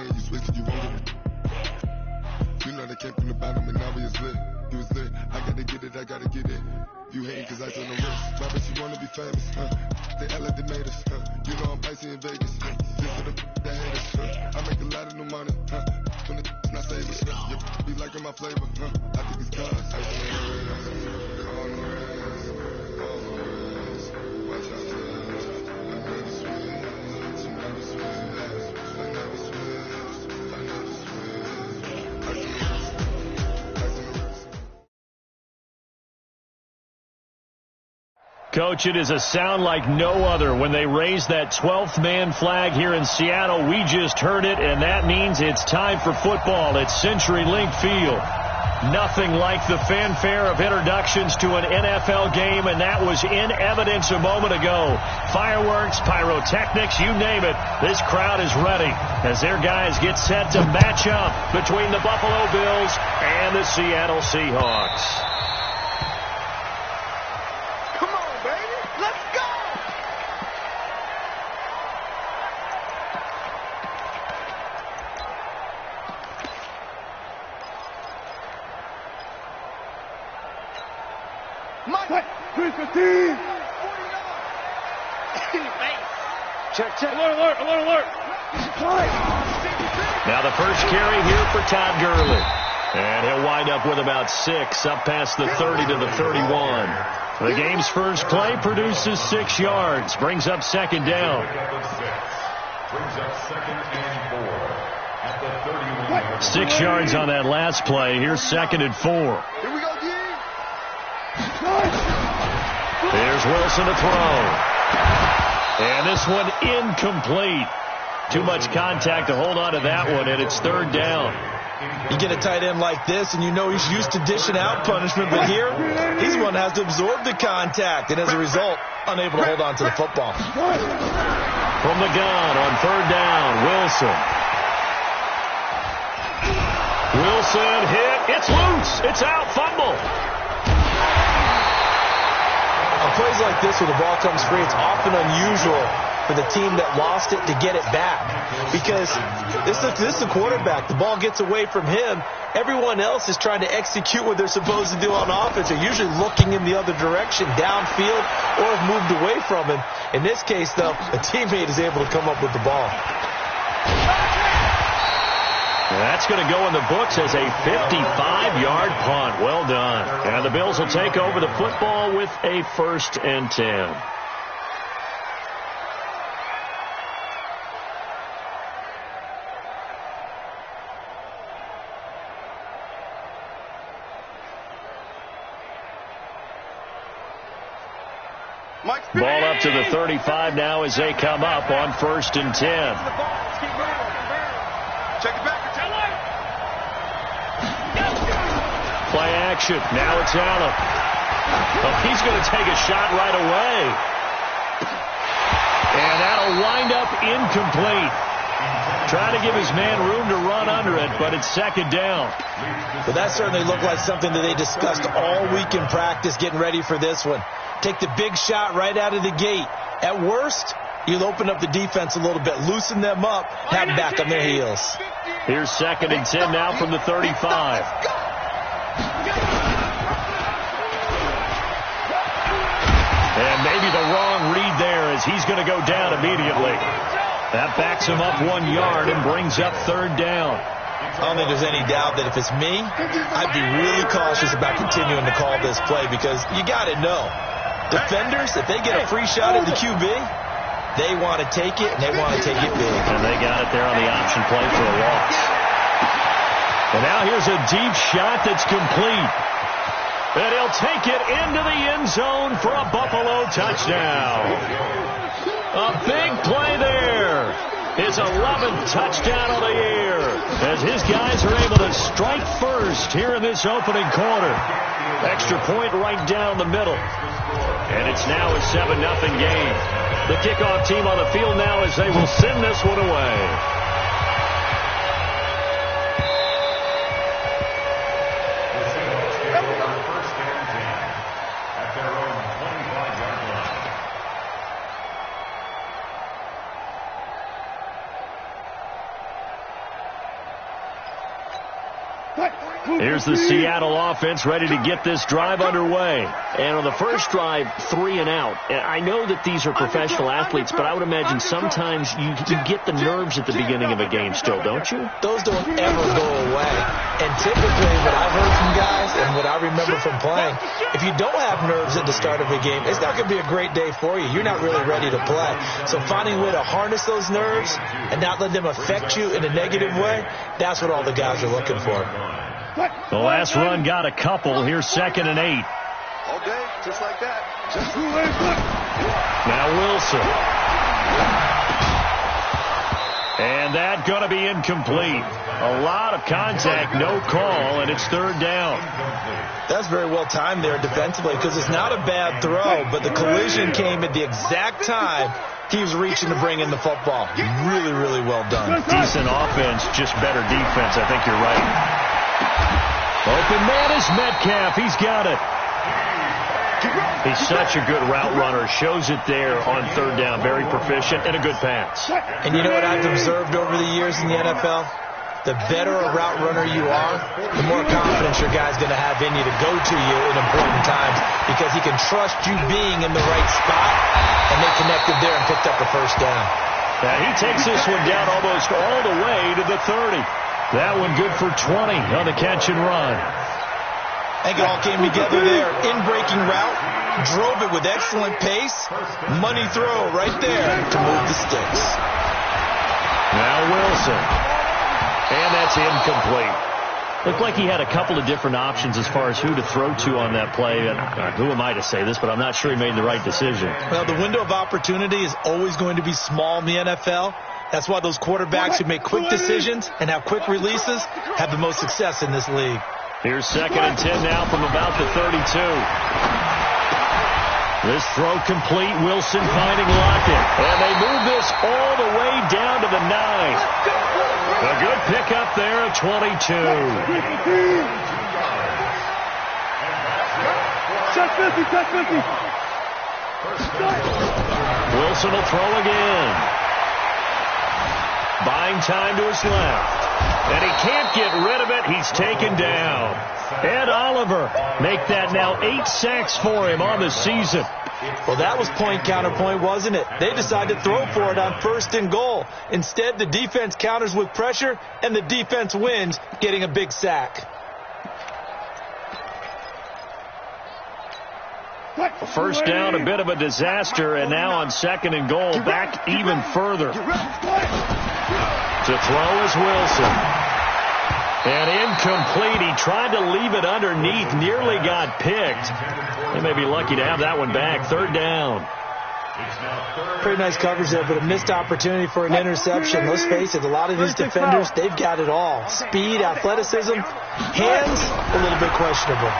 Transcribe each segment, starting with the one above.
saying you switch, you won't get it. You know they came from the bottom and now we is lit. You was lit, I gotta get it, I gotta get it. You hating cause I took no risk. My bitch, you wanna be famous, They act like they made us, You know I'm icy in Vegas, This for the that hate us, I make a lot of new money, When the not saving, You be liking my flavor, I think it's cause I see the red, all the reds, watch out for this. I never switch, I never switch, I never switch, I never switch. I see the rest, I see the rest. Coach, it is a sound like no other when they raise that 12th man flag here in Seattle. We just heard it, and that means it's time for football at CenturyLink Field. Nothing like the fanfare of introductions to an NFL game, and that was in evidence a moment ago. Fireworks, pyrotechnics, you name it. This crowd is ready as their guys get set to match up between the Buffalo Bills and the Seattle Seahawks. Check. Alert. Now the first carry here for Todd Gurley. And he'll wind up with about 6 up past the 30 to the 31. The game's first play produces 6 yards. Brings up second down. 6 yards on that last play. Here's second and 4. Here we go, Here's Wilson to throw. And this one incomplete. Too much contact to hold on to that one, and it's third down. You get a tight end like this, and you know he's used to dishing out punishment, but here, he's the one that has to absorb the contact, and as a result, unable to hold on to the football. From the gun on third down, Wilson. Wilson hit. It's loose. It's out. Fumble. On plays like this where the ball comes free, it's often unusual for the team that lost it to get it back. Because this is the quarterback. The ball gets away from him. Everyone else is trying to execute what they're supposed to do on offense. They're usually looking in the other direction, downfield, or have moved away from him. In this case, though, a teammate is able to come up with the ball. That's going to go in the books as a 55-yard punt. Well done. And the Bills will take over the football with a 1st and 10. Ball up to the 35 now as they come up on 1st and 10. Check it back. Play action. Now it's Allen. Oh, he's going to take a shot right away. And that'll wind up incomplete. Trying to give his man room to run under it, but it's second down. Well, that certainly looked like something that they discussed all week in practice getting ready for this one. Take the big shot right out of the gate. At worst, you'll open up the defense a little bit, loosen them up, have them back on their heels. Here's 2nd and 10 now from the 35. And maybe the wrong read there as he's going to go down immediately. That backs him up 1 yard and brings up third down. I don't think there's any doubt that if it's me, I'd be really cautious about continuing to call this play because you got to know. Defenders, if they get a free shot at the QB, they want to take it, and they want to take it big. And they got it there on the option play for a loss. And now here's a deep shot that's complete. And he'll take it into the end zone for a Buffalo touchdown. A big play there. His 11th touchdown of the year as his guys are able to strike first here in this opening quarter. Extra point right down the middle. And it's now a 7-0 game. The kickoff team on the field now as they will send this one away. Here's the Seattle offense ready to get this drive underway. And on the first drive, 3 and out. And I know that these are professional athletes, but I would imagine sometimes you get the nerves at the beginning of a game still, don't you? Those don't ever go away. And typically what I've heard from guys and what I remember from playing, if you don't have nerves at the start of a game, it's not going to be a great day for you. You're not really ready to play. So finding a way to harness those nerves and not let them affect you in a negative way, that's what all the guys are looking for. The last run got a couple. Here's 2nd and 8. All day, just like that. Now Wilson. And that going to be incomplete. A lot of contact, no call, and it's 3rd down. That's very well timed there defensively because it's not a bad throw, but the collision came at the exact time he was reaching to bring in the football. Really, really well done. Decent offense, just better defense. I think you're right. Open man is Metcalf. He's got it. He's such a good route runner. Shows it there on 3rd down. Very proficient and a good pass. And you know what I've observed over the years in the NFL? The better a route runner you are, the more confidence your guy's going to have in you to go to you in important times because he can trust you being in the right spot, and they connected there and picked up the 1st down. Now he takes this one down almost all the way to the 30. That one good for 20 on the catch and run. I think it all came together there. In-breaking route, drove it with excellent pace. Money throw right there to move the sticks. Now Wilson. And that's incomplete. Looked like he had a couple of different options as far as who to throw to on that play. And who am I to say this, but I'm not sure he made the right decision. Well, the window of opportunity is always going to be small in the NFL. That's why those quarterbacks who make quick decisions and have quick releases have the most success in this league. Here's 2nd and 10 now from about the 32. This throw complete. Wilson finding Lockett. And they move this all the way down to the 9. A good pickup there at 22. Wilson will throw again. Buying time to his left. And he can't get rid of it. He's taken down. Ed Oliver make that now 8 sacks for him on the season. Well, that was point counterpoint, wasn't it? They decided to throw for it on 1st and goal. Instead, the defense counters with pressure, and the defense wins, getting a big sack. First down, a bit of a disaster, and now on 2nd and goal, back even further. To throw is Wilson. And incomplete. He tried to leave it underneath, nearly got picked. They may be lucky to have that one back. 3rd down. Pretty nice coverage there, but a missed opportunity for an interception. Let's face it, a lot of these defenders, they've got it all. Speed, athleticism, hands, a little bit questionable.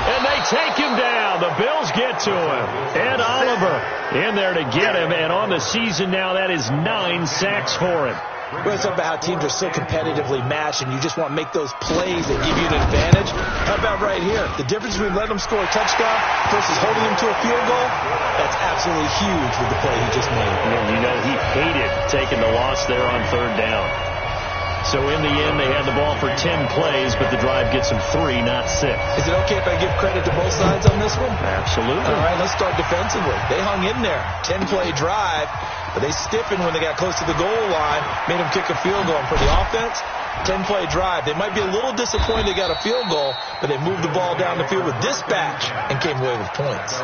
And they take him down. The Bills get to him. Ed Oliver in there to get him. And on the season now, that is 9 sacks for him. Well, it's about how teams are so competitively matched, and you just want to make those plays that give you an advantage. How about right here? The difference between letting them score a touchdown versus holding them to a field goal, that's absolutely huge with the play he just made. And you know he hated taking the loss there on 3rd down. So in the end, they had the ball for 10 plays, but the drive gets them 3, not 6. Is it okay if I give credit to both sides on this one? Absolutely. All right, let's start defensively. They hung in there. 10-play drive, but they stiffened when they got close to the goal line, made them kick a field goal. And for the offense, 10-play drive. They might be a little disappointed they got a field goal, but they moved the ball down the field with dispatch and came away with points.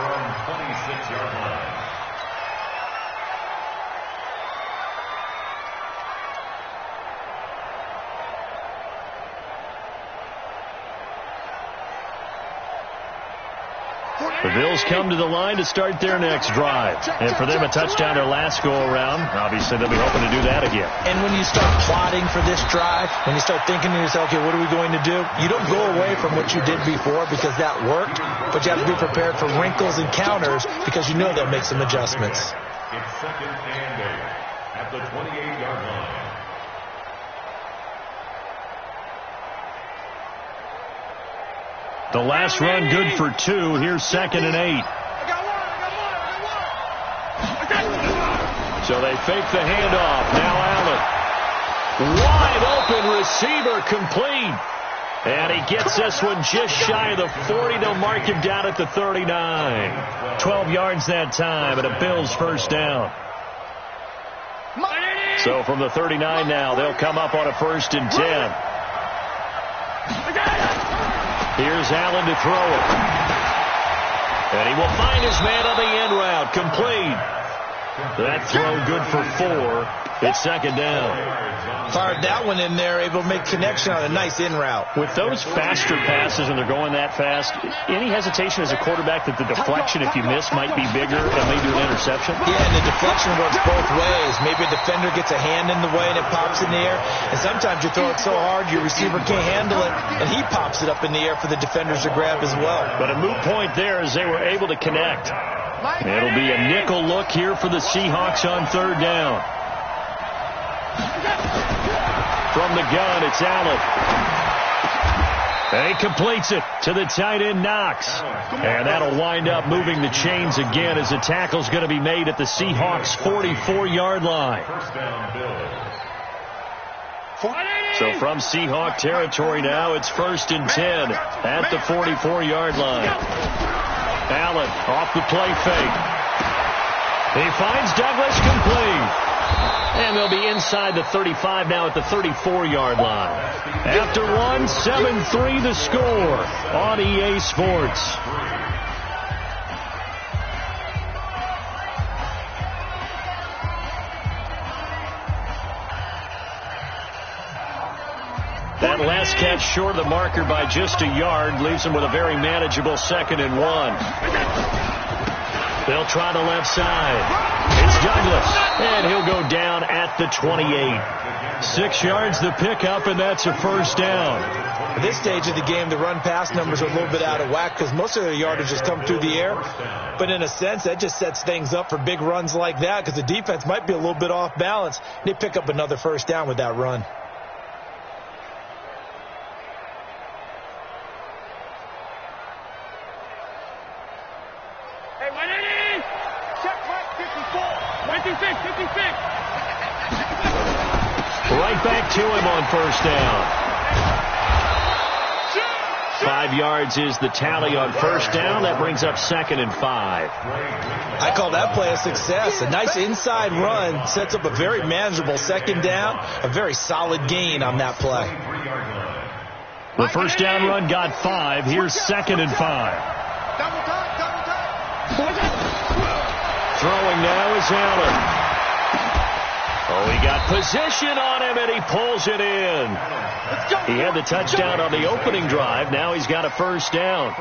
The Bills come to the line to start their next drive. And for them, a touchdown their last go-around. Obviously, they'll be hoping to do that again. And when you start plotting for this drive, when you start thinking to yourself, okay, what are we going to do? You don't go away from what you did before because that worked, but you have to be prepared for wrinkles and counters because you know they'll make some adjustments. It's 2nd and 8 at the 28-yard line. The last run good for 2. Here's 2nd and 8. So they fake the handoff. Now Allen. Wide open receiver, complete. And he gets this one just shy of the 40. They'll mark him down at the 39. 12 yards that time, and a Bills first down. So from the 39 now, they'll come up on a 1st and 10. Here's Allen to throw it. And he will find his man on the end route. Complete. That throw good for 4. It's 2nd down. Fired that one in there, able to make connection on a nice in route. With those faster passes and they're going that fast, any hesitation as a quarterback that the deflection, if you miss, might be bigger and lead to an interception? Yeah, and the deflection works both ways. Maybe a defender gets a hand in the way and it pops in the air. And sometimes you throw it so hard your receiver can't handle it, and he pops it up in the air for the defenders to grab as well. But a moot point there as they were able to connect. It'll be a nickel look here for the Seahawks on 3rd down. From the gun, it's Allen. And he completes it to the tight end, Knox. And that'll wind up moving the chains again as the tackle's going to be made at the Seahawks' 44-yard line. So from Seahawk territory now, it's 1st and 10 at the 44-yard line. Allen off the play fake. He finds Douglas, complete. And they'll be inside the 35 now at the 34-yard line. After one, 7-3 the score on EA Sports. That last catch short of the marker by just a yard leaves him with a very manageable 2nd and 1. They'll try the left side. It's Douglas, and he'll go down at the 28. 6 yards the pickup, and that's a 1st down. At this stage of the game, the run-pass numbers are a little bit out of whack because most of their yardage has come through the air. But in a sense, that just sets things up for big runs like that because the defense might be a little bit off balance. They pick up another 1st down with that run. Right back to him on 1st down. 5 yards is the tally on 1st down. That brings up 2nd and 5. I call that play a success. A nice inside run sets up a very manageable 2nd down. A very solid gain on that play. The 1st down run got 5. Here's 2nd and 5. Throwing now is Allen. Oh, he got position on him, and he pulls it in. He had the touchdown on the opening drive. Now he's got a 1st down.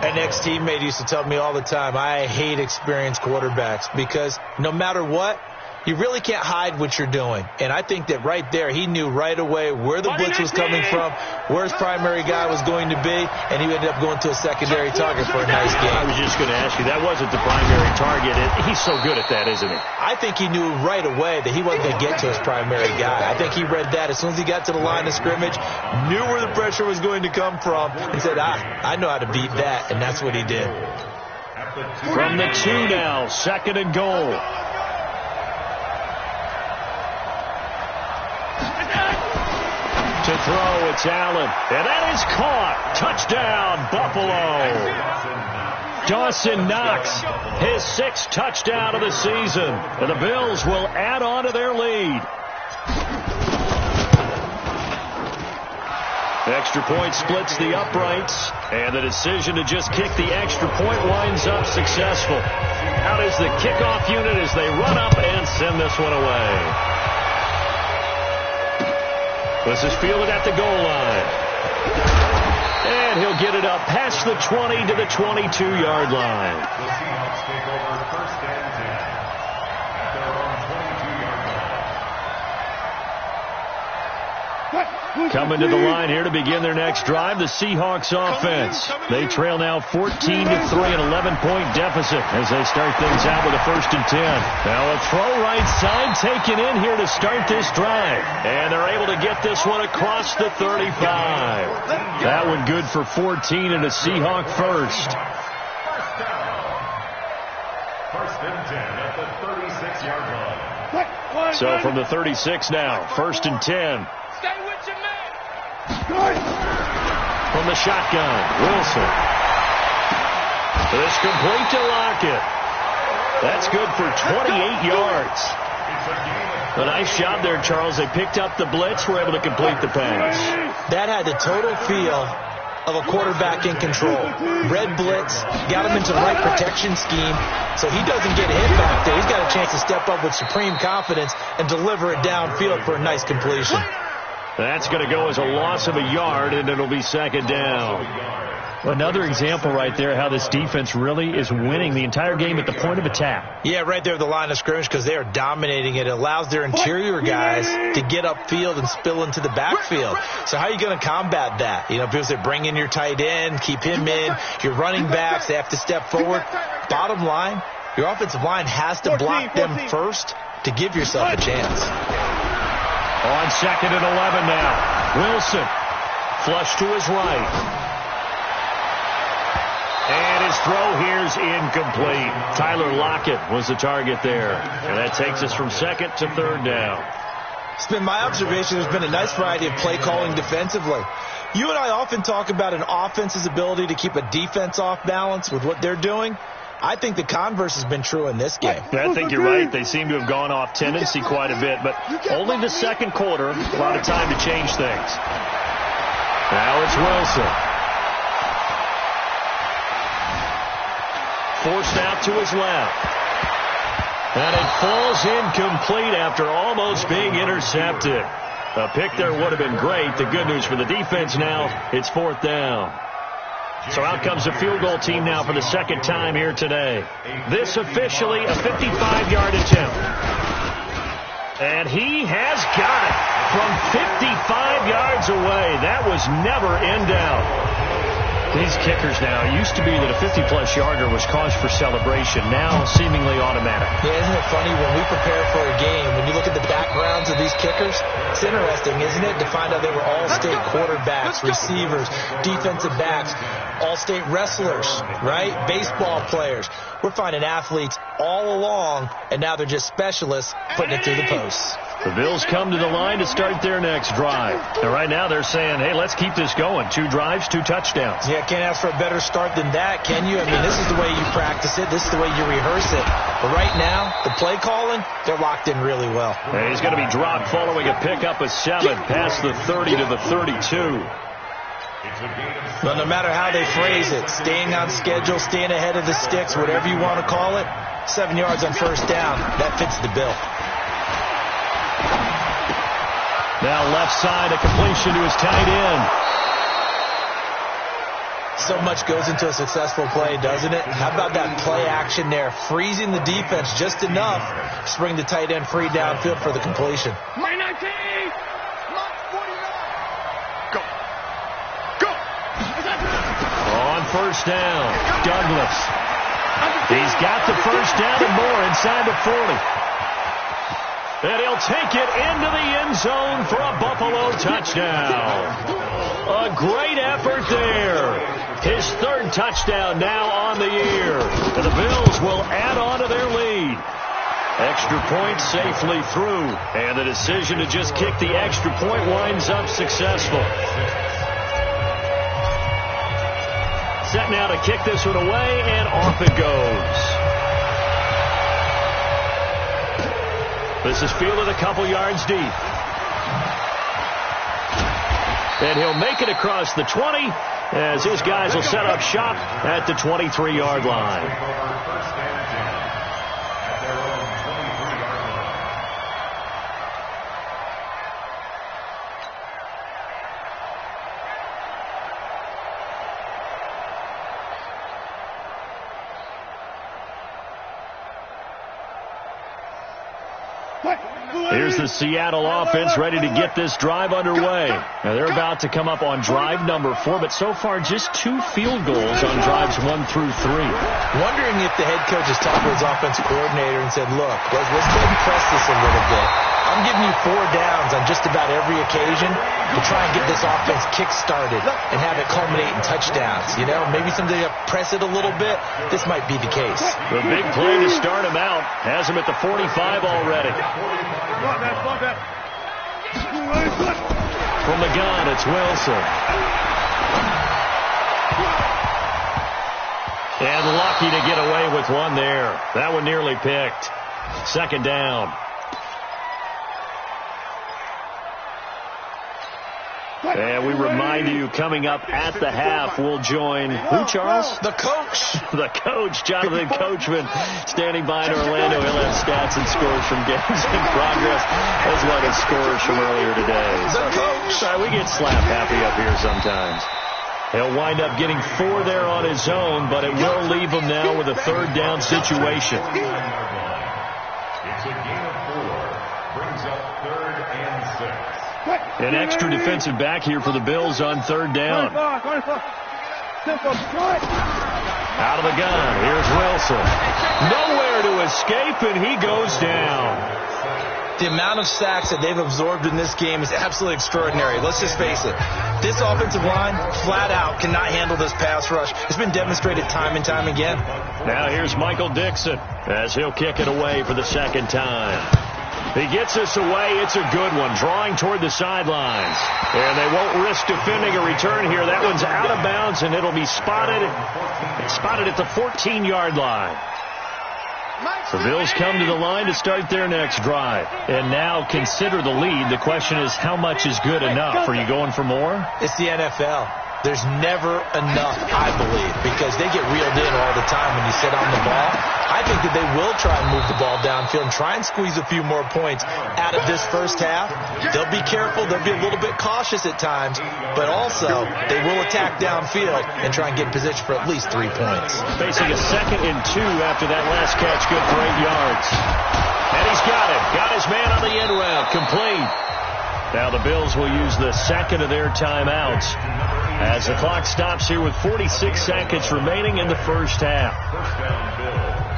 An ex-teammate used to tell me all the time, I hate experienced quarterbacks because no matter what, you really can't hide what you're doing. And I think that right there, he knew right away where the blitz was coming from, where his primary guy was going to be, and he ended up going to a secondary target for a nice game. I was just going to ask you, that wasn't the primary target. He's so good at that, isn't he? I think he knew right away that he wasn't going to get to his primary guy. I think he read that as soon as he got to the line of scrimmage, knew where the pressure was going to come from, and said, I know how to beat that, and that's what he did. From the 2 now, 2nd and goal. To throw, it's Allen. And that is caught. Touchdown, Buffalo. Dawson Knox, his 6th touchdown of the season. And the Bills will add on to their lead. Extra point splits the uprights. And the decision to just kick the extra point winds up successful. Out is the kickoff unit as they run up and send this one away. This is fielded at the goal line. And he'll get it up past the 20 to the 22-yard line. The Seahawks take over 1st and 10 at their own 22-yard line. Coming to the line here to begin their next drive, the Seahawks offense. They trail now 14-3, an 11-point deficit as they start things out with a 1st and 10. Now a throw right side taken in here to start this drive. And they're able to get this one across the 35. That one good for 14 and a Seahawk 1st. 1st and 10 at the 36-yard line. So from the 36 now, 1st and 10. From the shotgun, Wilson. It's complete to Lockett. That's good for 28 yards. A nice job there, Charles. They picked up the blitz, were able to complete the pass. That had the total feel of a quarterback in control. Red blitz, got him into the right protection scheme, so he doesn't get hit back there. He's got a chance to step up with supreme confidence and deliver it downfield for a nice completion. That's going to go as a loss of a yard, and it'll be 2nd down. Another example right there how this defense really is winning the entire game at the point of attack. Yeah, right there at the line of scrimmage because they are dominating it. It allows their interior guys to get upfield and spill into the backfield. So how are you going to combat that? You know, people say bring in your tight end, keep him in. Your running backs, they have to step forward. Bottom line, your offensive line has to block them first to give yourself a chance. On 2nd and 11 now. Wilson, flush to his right. And his throw here's incomplete. Tyler Lockett was the target there. And that takes us from 2nd to 3rd down. It's been my observation there's been a nice variety of play calling defensively. You and I often talk about an offense's ability to keep a defense off balance with what they're doing. I think the converse has been true in this game. Yeah, I think you're right. They seem to have gone off tendency quite a bit, but only the 2nd quarter, a lot of time to change things. Now it's Wilson. Forced out to his left. And it falls incomplete after almost being intercepted. A pick there would have been great. The good news for the defense now, it's 4th down. So out comes the field goal team now for the 2nd time here today. This officially a 55-yard attempt. And he has got it from 55 yards away. That was never in doubt. These kickers now, it used to be that a 50-plus yarder was cause for celebration. Now, seemingly automatic. Yeah, isn't it funny when we prepare for a game, when you look at the backgrounds of these kickers, it's interesting, isn't it, to find out they were all-state quarterbacks, receivers, defensive backs, all-state wrestlers, right? Baseball players. We're finding athletes all along, and now they're just specialists putting it through the posts. The Bills come to the line to start their next drive. And right now they're saying, hey, let's keep this going. 2 drives, 2 touchdowns. Yeah, can't ask for a better start than that, can you? I mean, this is the way you practice it. This is the way you rehearse it. But right now, the play calling, they're locked in really well. And he's going to be dropped following a pickup of 7 past the 30 to the 32. But no matter how they phrase it, staying on schedule, staying ahead of the sticks, whatever you want to call it, 7 yards on 1st down, that fits the bill. Now left side, a completion to his tight end. So much goes into a successful play, doesn't it? How about that play action there, freezing the defense just enough to bring the tight end free downfield for the completion. On 1st down, Douglas. He's got the 1st down and more inside the 40. And he'll take it into the end zone for a Buffalo touchdown. A great effort there. His 3rd touchdown now on the year. And the Bills will add on to their lead. Extra point safely through. And the decision to just kick the extra point winds up successful. Set now to kick this one away, and off it goes. This is fielded a couple yards deep. And he'll make it across the 20 as his guys will set up shop at the 23-yard line. Here's the Seattle offense ready to get this drive underway. Now they're about to come up on drive number 4, but so far just 2 field goals on drives 1 through 3. Wondering if the head coach has talked to his offensive coordinator and said, look, let's go and press this a little bit. I I'm giving you 4 downs on just about every occasion to try and get this offense kick-started and have it culminate in touchdowns. You know, maybe someday press it a little bit. This might be the case. The big play to start him out has him at the 45 already. From the gun, it's Wilson. And lucky to get away with one there. That one nearly picked. Second down. And we remind you, coming up at the half, we'll join who, Charles? The coach. The coach, Jonathan Coachman, standing by in Orlando. He'll have stats and scores from games in progress, as well as scores from earlier today. The coach. We get slap happy up here sometimes. He'll wind up getting 4 there on his own, but it will leave him now with a third down situation. It's a gain of 4. Brings up 3rd and 6. An extra defensive back here for the Bills on third down. Out of the gun, here's Wilson. Nowhere to escape, and he goes down. The amount of sacks that they've absorbed in this game is absolutely extraordinary. Let's just face it. This offensive line, flat out, cannot handle this pass rush. It's been demonstrated time and time again. Now here's Michael Dixon as he'll kick it away for the second time. He gets this away. It's a good one, drawing toward the sidelines. And they won't risk defending a return here. That one's out of bounds, and it'll be spotted at the 14-yard line. The Bills come to the line to start their next drive. And now consider the lead. The question is, how much is good enough? Are you going for more? It's the NFL. There's never enough, I believe, because they get reeled in all the time when you sit on the ball. I think that they will try and move the ball downfield and try and squeeze a few more points out of this first half. They'll be careful. They'll be a little bit cautious at times, but also they will attack downfield and try and get in position for at least 3 points. Facing a 2nd and 2 after that last catch, good for 8 yards. And he's got it. Got his man on the end route, complete. Now the Bills will use the second of their timeouts as the clock stops here with 46 seconds remaining in the first half. First down, Bills.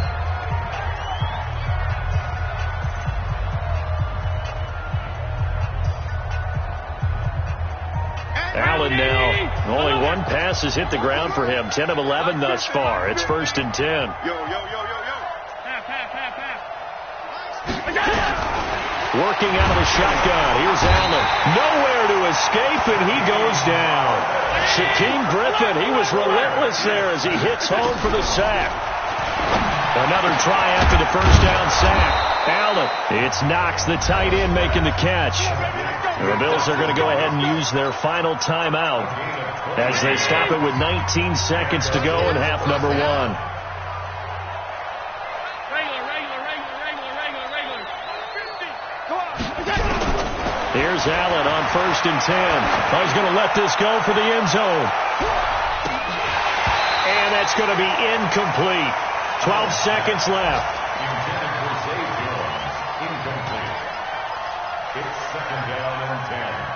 Allen now, only one pass has hit the ground for him. 10 of 11 thus far. It's 1st and 10. Working out of the shotgun. Here's Allen. Nowhere to escape, and he goes down. Shaquem Griffin, he was relentless there as he hits home for the sack. Another try after the first down sack. Allen, it's Knox, the tight end, making the catch. The Bills are going to go ahead and use their final timeout as they stop it with 19 seconds to go in half number 1. Here's Allen on 1st and 10. Oh, he's going to let this go for the end zone. And that's going to be incomplete. 12 seconds left. Incomplete. It's 2nd down and 10.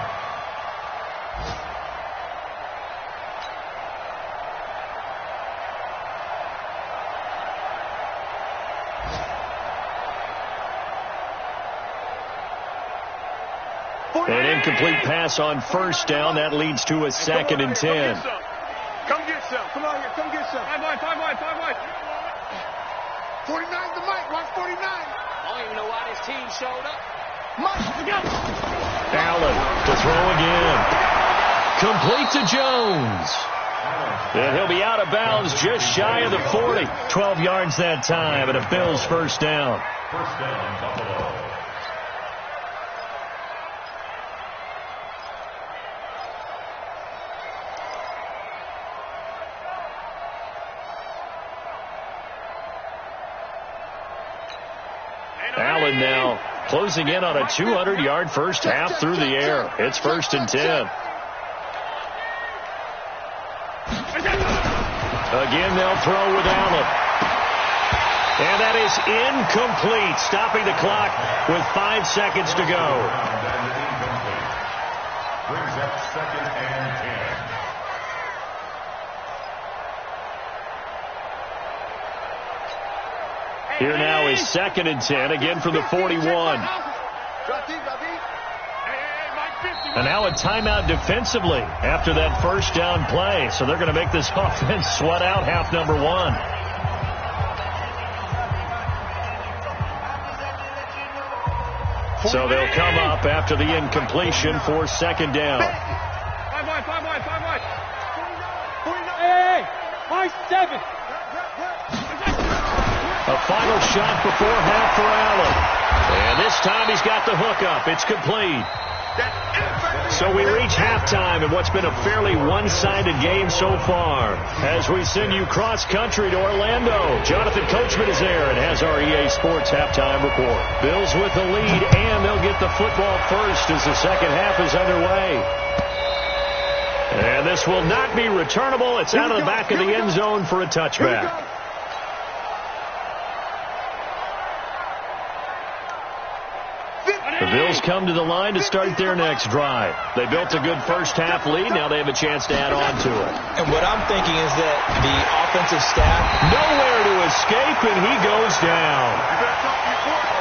An incomplete pass on 1st down. That leads to a 2nd and 10. Come get some. Come on here. Come get some. 5 wide. 49's the mic. Watch 49. I don't even know why this team showed up. Allen to throw again. Complete to Jones. And he'll be out of bounds just shy of the 40. 12 yards that time, and a Bills first down. First down, Buffalo. Allen now closing in on a 200-yard first half through the air. It's 1st and 10. Again, they'll throw with Allen. And that is incomplete, stopping the clock with 5 seconds to go. Brings up 2nd and 10. Here now is 2nd and 10, again from the 41. And now a timeout defensively after that first down play. So they're going to make this offense sweat out half number one. So they'll come up after the incompletion for second down. Five wide. Hey, 7. A final shot before half for Allen. And this time he's got the hook up. It's complete. So we reach halftime in what's been a fairly one-sided game so far. As we send you cross-country to Orlando, Jonathan Coachman is there and has our EA Sports halftime report. Bills with the lead, and they'll get the football first as the second half is underway. And this will not be returnable. It's out of the back of the end zone for a touchback. The Bills come to the line to start their next drive. They built a good first-half lead. Now they have a chance to add on to it. And what I'm thinking is that the offensive staff, nowhere to escape, and he goes down.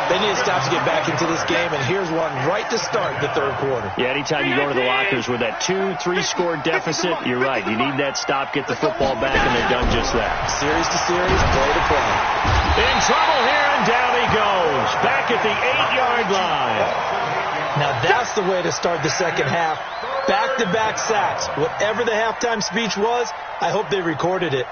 They need to stop to get back into this game, and here's one right to start the third quarter. Yeah, anytime you go to the lockers with that 2-3-score deficit, you're right. You need that stop, get the football back, and they've done just that. Series to series, play to play. In trouble here, and down he goes. Back at the 8-yard line. Now that's the way to start the second half. Back-to-back sacks. Whatever the halftime speech was, I hope they recorded it.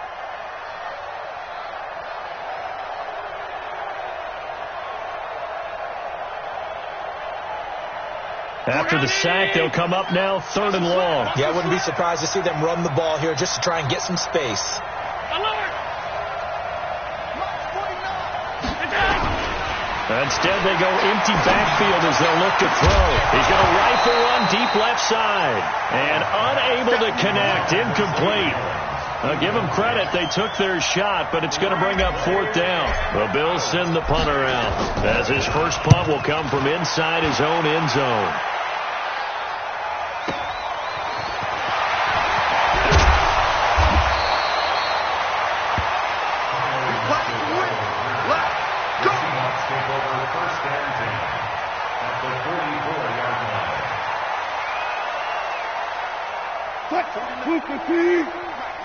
After the sack, they'll come up now, 3rd and long. Yeah, I wouldn't be surprised to see them run the ball here just to try and get some space. Instead, they go empty backfield as they'll look to throw. He's going to rifle one deep left side. And unable to connect, incomplete. Give them credit, they took their shot, but it's going to bring up 4th down. The Bills send the punter out, as his first punt will come from inside his own end zone.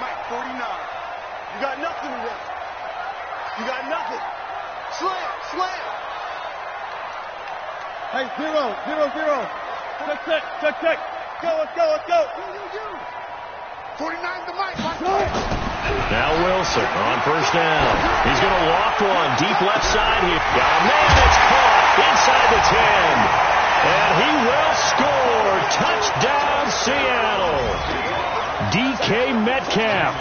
Mike, 49. You got nothing to run. You got nothing. Slam. Hey, 0. Check. Go, let's go. 49 to Mike. Now Wilson on first down. He's going to walk one deep left side here. Got a man that's caught inside the 10. And he will score. Touchdown, Seattle. DK Metcalf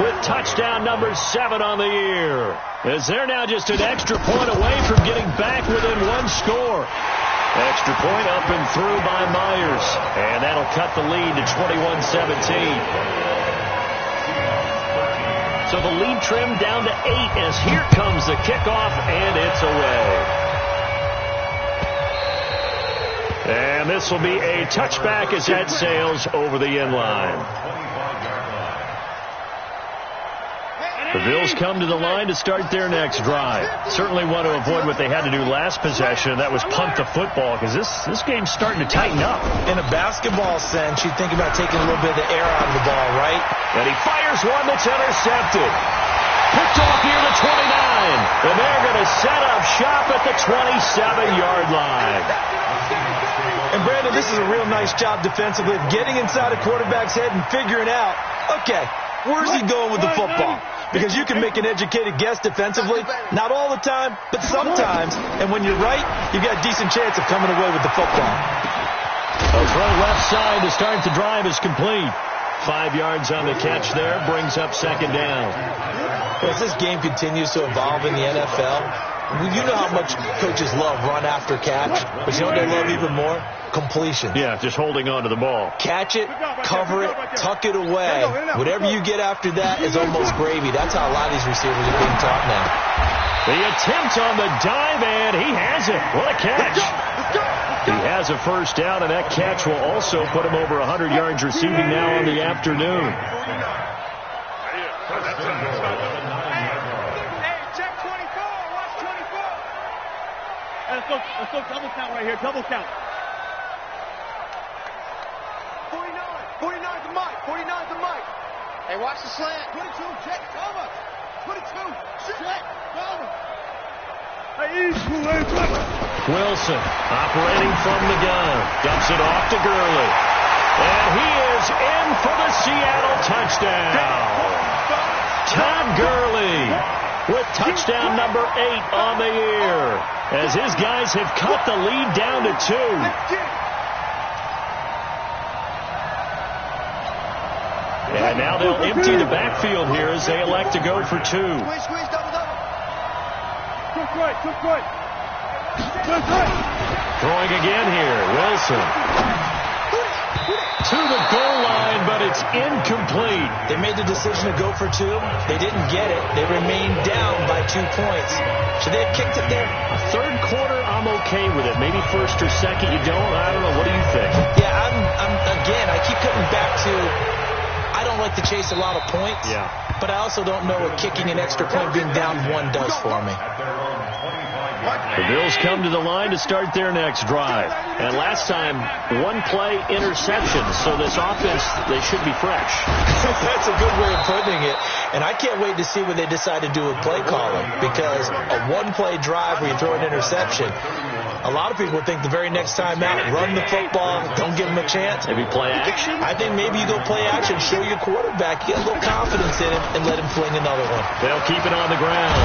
with touchdown number 7 on the year. As they're now just an extra point away from getting back within 1 score. Extra point up and through by Myers. And that'll cut the lead to 21-17. So the lead trimmed down to 8 as here comes the kickoff, and it's away. And this will be a touchback as that sails over the end line. The Bills come to the line to start their next drive. Certainly want to avoid what they had to do last possession, and that was punt the football, because this game's starting to tighten up. In a basketball sense, you think about taking a little bit of the air out of the ball, right? And he fires one that's intercepted. Picked off near the 29. And they're going to set up shop at the 27-yard line. And, Brandon, this is a real nice job defensively of getting inside a quarterback's head and figuring out, okay, where's he going with the football? Because you can make an educated guess defensively. Not all the time, but sometimes. And when you're right, you've got a decent chance of coming away with the football. A throw left side to start the drive is complete. 5 yards on the catch there, brings up second down. As this game continues to evolve in the NFL, you know how much coaches love run after catch, but you know what they love even more? Completion. Yeah, just holding on to the ball. Catch it, cover it, tuck it away. Whatever you get after that is almost gravy. That's how a lot of these receivers are being taught now. The attempt on the dive, and he has it. What a catch. He has a first down, and that catch will also put him over 100 yards receiving now on the afternoon. Let's go double count right here. Double count. 49 to Mike. 49 to Mike. Hey, watch the slant. 22, check, cover. 22, check, cover. Wilson operating from the gun. Dumps it off to Gurley. And he is in for the Seattle touchdown. Todd Gurley with touchdown number 8 on the year, as his guys have cut the lead down to 2. And now they'll empty the backfield here as they elect to go for 2. Squeeze, double. Quick right. Throwing again here, Wilson. To the goal line, but it's incomplete. They made the decision to go for 2. They didn't get it. They remained down by 2 points. Should they have kicked it there? Third quarter, I'm okay with it. Maybe first or second, you don't. I don't know. What do you think? Yeah, I keep coming back to, I don't like to chase a lot of points. Yeah. But I also don't know what kicking an extra point being down 1 does for me. The Bills come to the line to start their next drive. And last time, 1-play interception. So this offense, they should be fresh. That's a good way of putting it. And I can't wait to see what they decide to do with play calling. Because a 1-play drive where you throw an interception, a lot of people think the very next time out, run the football, don't give them a chance. Maybe play action? I think maybe you go play action, show your quarterback, get a little confidence in him, and let him fling another one. They'll keep it on the ground.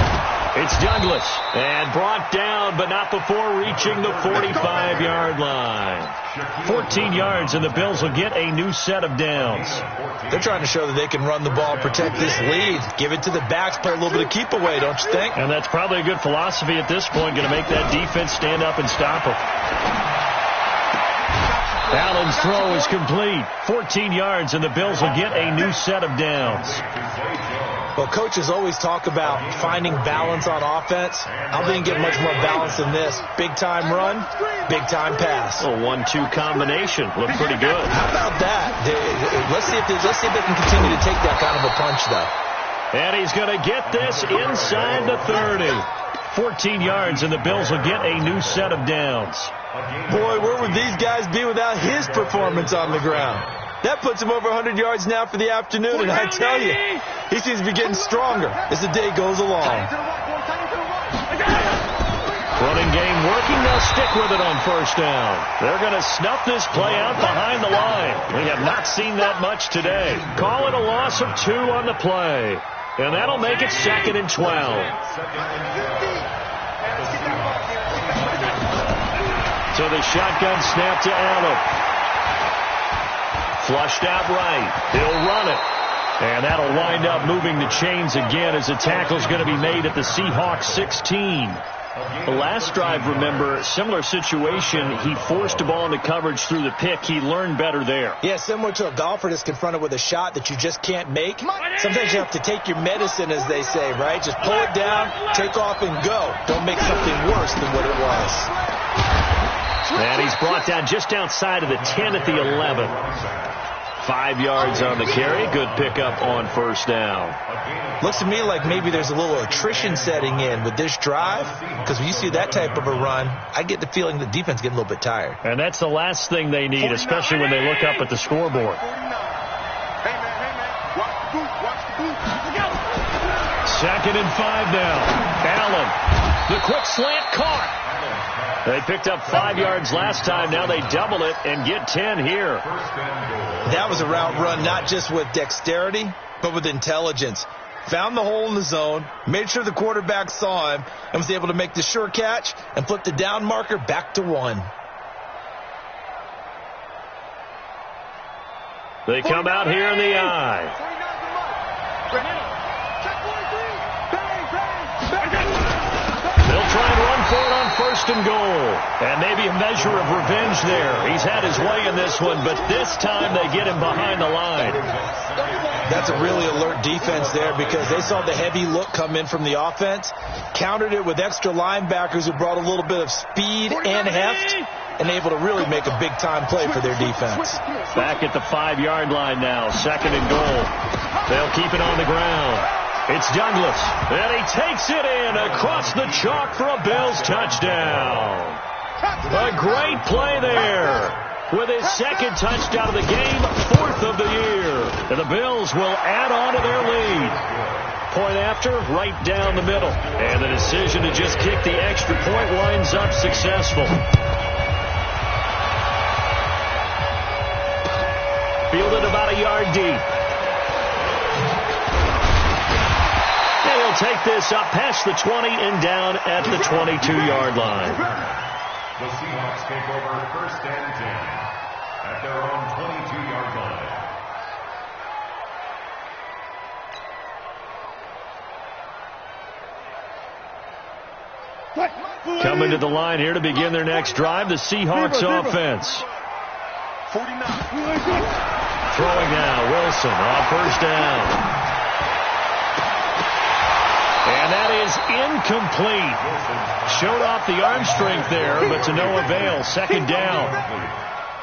It's Douglas, and brought down, but not before reaching the 45-yard line. 14 yards, and the Bills will get a new set of downs. They're trying to show that they can run the ball, protect this lead, give it to the backs, play a little bit of keep away, don't you think? And that's probably a good philosophy at this point, going to make that defense stand up and stop them. Allen's throw is complete. 14 yards, and the Bills will get a new set of downs. Well, coaches always talk about finding balance on offense. I don't think you get much more balance than this. Big-time run, big-time pass. A 1-2 combination. Looked pretty good. How about that? Let's see if they can continue to take that kind of a punch, though. And he's going to get this inside the 30. 14 yards, and the Bills will get a new set of downs. Boy, where would these guys be without his performance on the ground? That puts him over 100 yards now for the afternoon, and I tell you, he seems to be getting stronger as the day goes along. Running game working. They'll stick with it on first down. They're going to snuff this play out behind the line. We have not seen that much today. Call it a loss of 2 on the play, and that'll make it 2nd and 12. So the shotgun snap to Allen. Flushed out right. He'll run it. And that'll wind up moving the chains again as the tackle's going to be made at the Seahawks 16. The last drive, remember, similar situation. He forced a ball into coverage through the pick. He learned better there. Yeah, similar to a golfer that's confronted with a shot that you just can't make. Sometimes you have to take your medicine, as they say, right? Just pull it down, take off, and go. Don't make something worse than what it was. And he's brought down just outside of the 10 at the 11. 5 yards on the carry. Good pickup on first down. Looks to me like maybe there's a little attrition setting in with this drive, because when you see that type of a run, I get the feeling the defense getting a little bit tired. And that's the last thing they need, especially when they look up at the scoreboard. Hey, man, watch the boot. 2nd and 5 now. Allen, the quick slant caught. They picked up 5 yards last time. Now they double it and get 10 here. That was a route run not just with dexterity, but with intelligence. Found the hole in the zone, made sure the quarterback saw him, and was able to make the sure catch and flip the down marker back to 1. They come out here in the eye. They'll try and run for it on 1st and goal. And maybe a measure of revenge there. He's had his way in this one, but this time they get him behind the line. That's a really alert defense there, because they saw the heavy look come in from the offense, countered it with extra linebackers who brought a little bit of speed and heft, and able to really make a big-time play for their defense. Back at the 5-yard line now, 2nd and goal. They'll keep it on the ground. It's Douglas, and he takes it in across the chalk for a Bills touchdown. A great play there. With his second touchdown of the game, 4th of the year. And the Bills will add on to their lead. Point after, right down the middle. And the decision to just kick the extra point winds up successful. Fielded about a yard deep. And he'll take this up past the 20 and down at the 22-yard line. The Seahawks take over 1st and 10 at their own 22-yard line. Coming to the line here to begin their next drive, the Seahawks offense. 49. Throwing now, Wilson on 1st down. And that is incomplete. Showed off the arm strength there, but to no avail. 2nd down.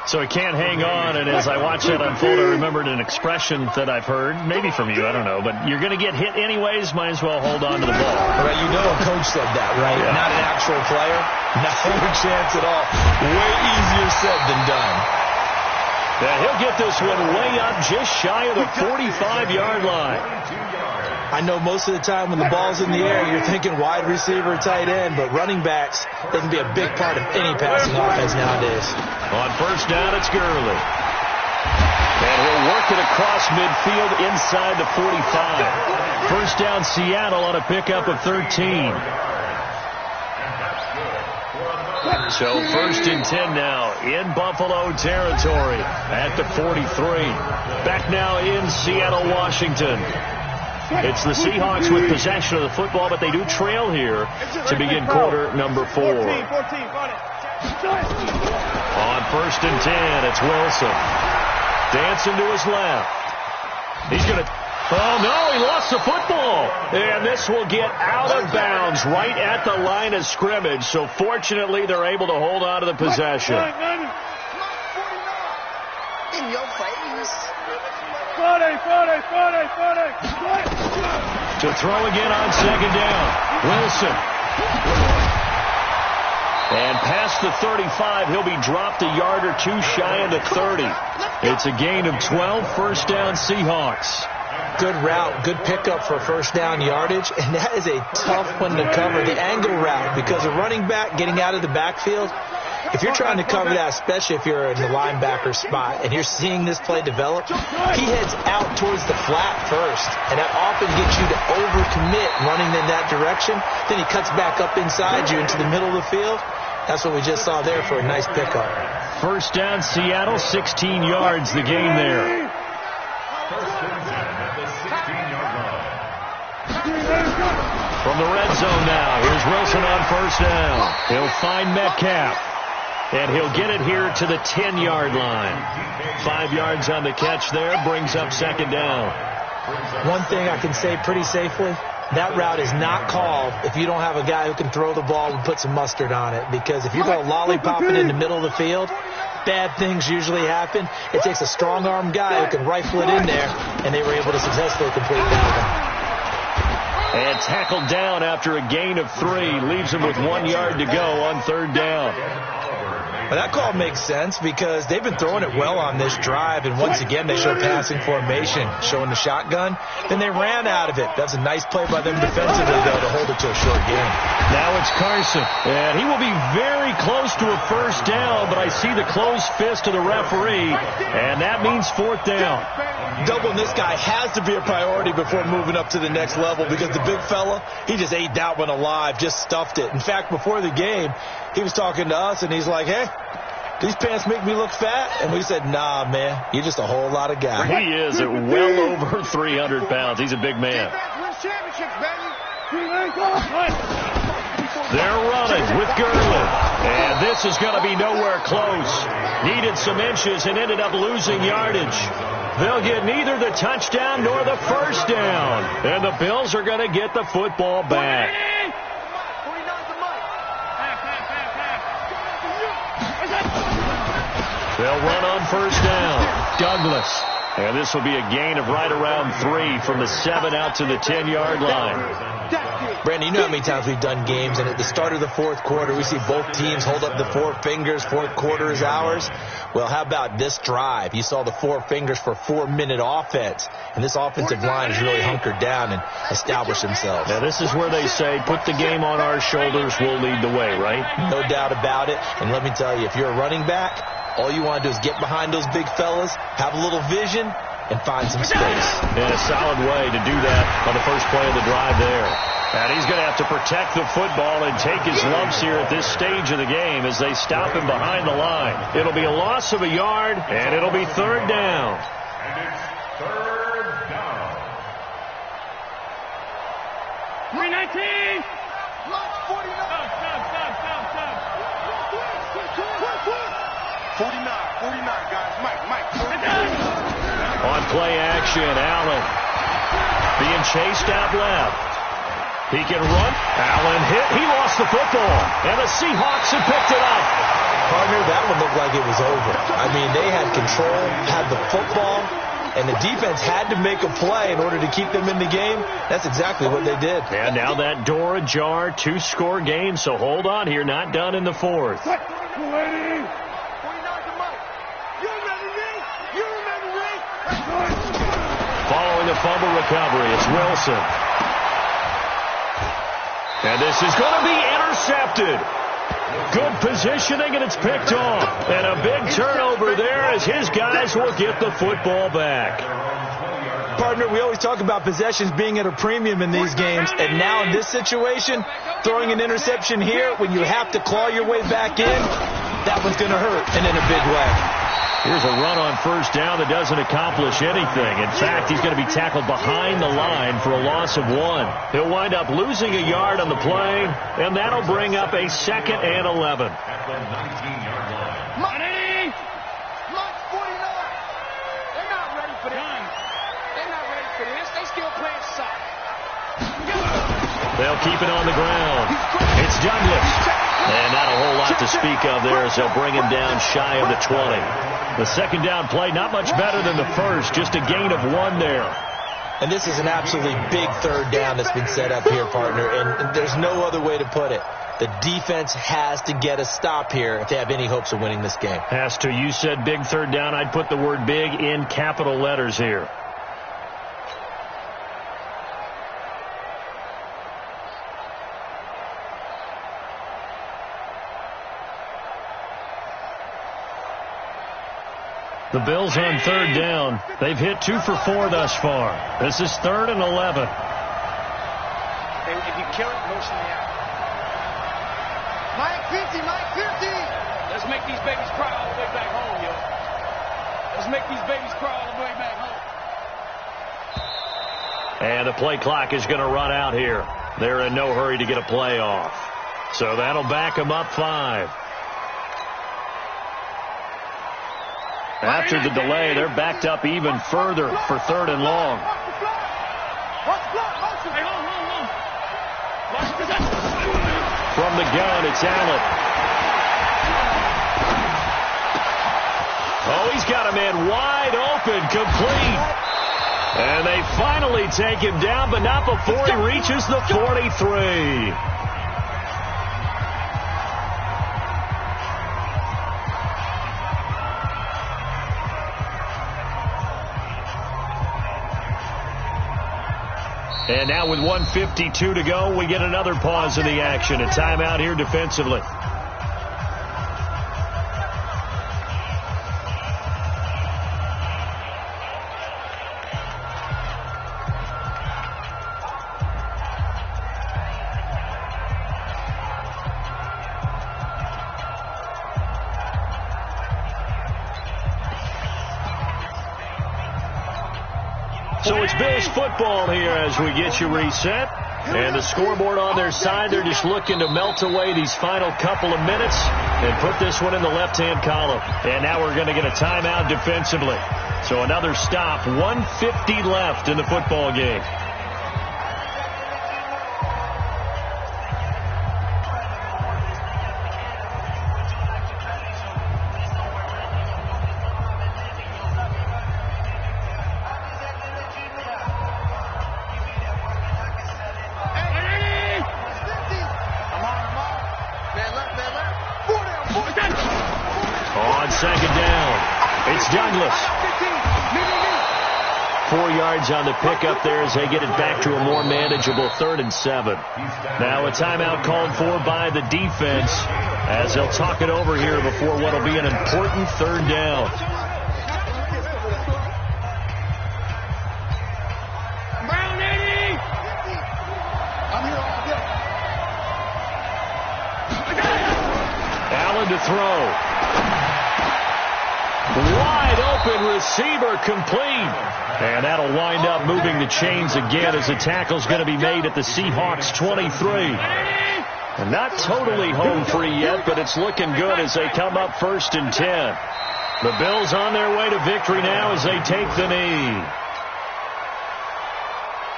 So he can't hang on, and as I watched that unfold, I remembered an expression that I've heard, maybe from you, I don't know, but you're going to get hit anyways, might as well hold on to the ball. Right, you know a coach said that, right? Yeah. Not an actual player. Not a chance at all. Way easier said than done. Yeah, he'll get this one way up just shy of the 45-yard line. I know most of the time when the ball's in the air, you're thinking wide receiver, tight end, but running backs, they can be a big part of any passing offense nowadays. On 1st down, it's Gurley. And he'll work it across midfield inside the 45. 1st down, Seattle on a pickup of 13. So 1st and 10 now in Buffalo territory at the 43. Back now in Seattle, Washington. It's the Seahawks with possession of the football, but they do trail here to begin quarter number 4. On 1st and 10, it's Wilson. Dancing to his left. He's going to... Oh, no, he lost the football. And this will get out of bounds right at the line of scrimmage. So fortunately, they're able to hold on to the possession. In your face. To throw again on 2nd down. Wilson. And past the 35, he'll be dropped a yard or two shy of the 30. It's a gain of 12, 1st down Seahawks. Good route, good pickup for 1st down yardage, and that is a tough one to cover, the angle route, because a running back getting out of the backfield, if you're trying to cover that, especially if you're in the linebacker spot and you're seeing this play develop, he heads out towards the flat first, and that often gets you to overcommit running in that direction. Then he cuts back up inside you into the middle of the field. That's what we just saw there for a nice pickup. 1st down, Seattle, 16 yards, the gain there. From the red zone now, here's Wilson on 1st down. He'll find Metcalf, and he'll get it here to the 10-yard line. 5 yards on the catch there, brings up 2nd down. One thing I can say pretty safely, that route is not called if you don't have a guy who can throw the ball and put some mustard on it. Because if you're going lollipopping in the middle of the field, bad things usually happen. It takes a strong-arm guy who can rifle it in there, and they were able to successfully complete that one. And tackled down after a gain of 3. Leaves him with 1 yard to go on 3rd down. Well, that call makes sense because they've been throwing it well on this drive, and once again they show passing formation, showing the shotgun. Then they ran out of it. That's a nice play by them defensively, though, to hold it to a short game. Now it's Carson, and he will be very close to a 1st down, but I see the closed fist of the referee, and that means 4th down. Doubling this guy has to be a priority before moving up to the next level because the big fella, he just ate that one alive, just stuffed it. In fact, before the game, he was talking to us, and he's like, hey, these pants make me look fat? And we said, nah, man, you're just a whole lot of guy. He is at well over 300 pounds. He's a big man. They're running with Gurley. And this is going to be nowhere close. Needed some inches and ended up losing yardage. They'll get neither the touchdown nor the 1st down. And the Bills are going to get the football back. They'll run on 1st down. Douglas. And this will be a gain of right around 3 from the 7 out to the 10-yard line. Brandon, you know how many times we've done games, and at the start of the fourth quarter, we see both teams hold up the 4 fingers, fourth quarter is ours. Well, how about this drive? You saw the 4 fingers for 4-minute offense, and this offensive line has really hunkered down and established themselves. Now, this is where they say, put the game on our shoulders, we'll lead the way, right? No doubt about it, and let me tell you, if you're a running back, all you want to do is get behind those big fellas, have a little vision, and find some space. And a solid way to do that on the first play of the drive there. And he's going to have to protect the football and take his lumps here at this stage of the game as they stop him behind the line. It'll be a loss of a yard, and it'll be 3rd down. And it's 3rd down. 319. 49, guys. Mike. On play action, Allen being chased out left. He can run. Allen hit. He lost the football. And the Seahawks have picked it up. Partner, that one looked like it was over. I mean, they had control, had the football, and the defense had to make a play in order to keep them in the game. That's exactly what they did. And now that door ajar, 2-score game, so hold on here. Not done in the 4th. Following the fumble recovery, it's Wilson. And this is going to be intercepted. Good positioning, and it's picked off. And a big turnover there as his guys will get the football back. Partner, we always talk about possessions being at a premium in these games, and now in this situation, throwing an interception here when you have to claw your way back in, that one's going to hurt, and in a big way. Here's a run on first down that doesn't accomplish anything. In fact, he's going to be tackled behind the line for a loss of 1. He'll wind up losing a yard on the play, and that'll bring up a 2nd and 11. At the 19-yard line. Money! Lunch 49. They're not ready for this. They're not ready for this. They still playing soccer. They'll keep it on the ground. It's Douglas. And not a whole lot to speak of there as they'll bring him down shy of the 20. The 2nd down play, not much better than the first, just a gain of 1 there. And this is an absolutely big 3rd down that's been set up here, partner, and there's no other way to put it. The defense has to get a stop here if they have any hopes of winning this game. Has to. You said big 3rd down. I'd put the word big in capital letters here. The Bills on 3rd down. They've hit 2 for 4 thus far. This is 3rd and 11. If you kill it, motion me out. Mike 50. Let's make these babies cry all the way back home, yo. Let's make these babies cry all the way back home. And the play clock is going to run out here. They're in no hurry to get a play off. So that'll back them up 5. After the delay, they're backed up even further for 3rd and long. From the gun, it's Allen. Oh, he's got a man wide open, complete. And they finally take him down, but not before he reaches the 43. And now with 1:52 to go, we get another pause in the action. A timeout here defensively. So it's Bills football here as we get you reset. And the scoreboard on their side, they're just looking to melt away these final couple of minutes and put this one in the left-hand column. And now we're going to get a timeout defensively. So another stop, 1:50 left in the football game. On second down, it's Douglas. 4 yards on the pickup there as they get it back to a more manageable 3rd and 7. Now a timeout called for by the defense as they'll talk it over here before what will be an important 3rd down. Allen to throw. Wide open receiver complete. And that'll wind up moving the chains again as the tackle's going to be made at the Seahawks 23. And not totally home free yet, but it's looking good as they come up 1st and 10. The Bills on their way to victory now as they take the knee.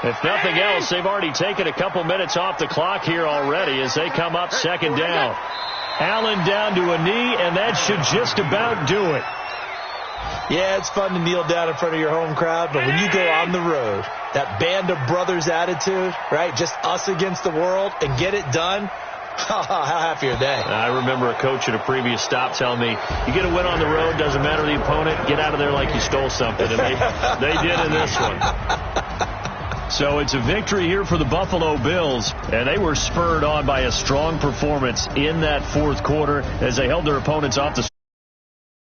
If nothing else, they've already taken a couple minutes off the clock here already as they come up 2nd down. Allen down to a knee, and that should just about do it. Yeah, it's fun to kneel down in front of your home crowd, but when you go on the road, that band of brothers attitude, right, just us against the world, and get it done, how happy are they? I remember a coach at a previous stop telling me, you get a win on the road, doesn't matter the opponent, get out of there like you stole something, and they did in this one. So it's a victory here for the Buffalo Bills, and they were spurred on by a strong performance in that 4th quarter as they held their opponents off the